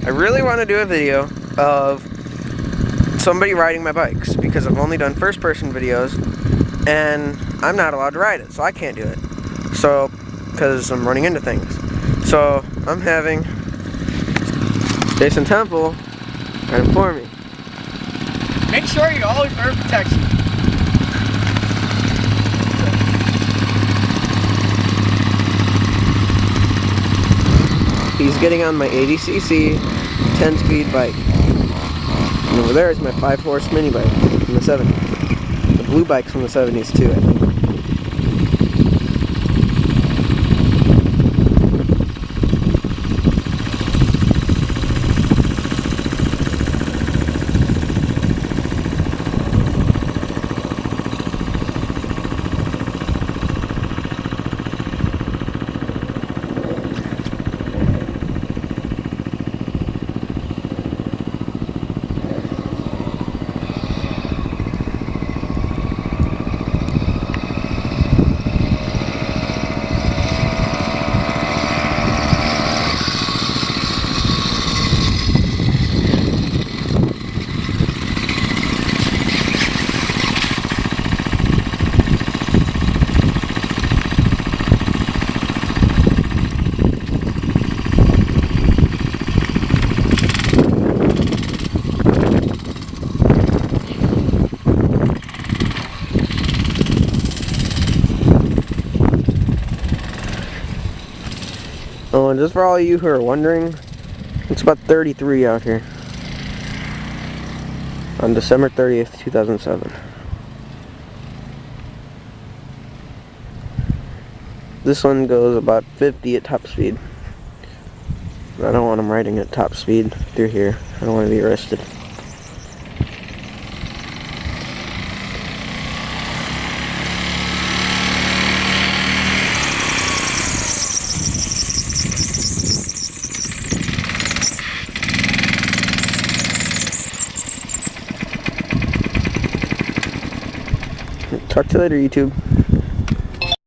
I really want to do a video of somebody riding my bikes because I've only done first-person videos and I'm not allowed to ride it, so I can't do it. So, because I'm running into things. So, I'm having Jason Temple ride it for me. Make sure you always wear protection. He's getting on my 80cc 10-speed bike. And over there is my 5-horse mini bike from the 70s. The blue bike's from the 70s too, I think. Oh, and just for all of you who are wondering, it's about 33 out here on December 30th, 2007. This one goes about 50 at top speed. I don't want them riding at top speed through here. I don't want to be arrested. Talk to you later, YouTube.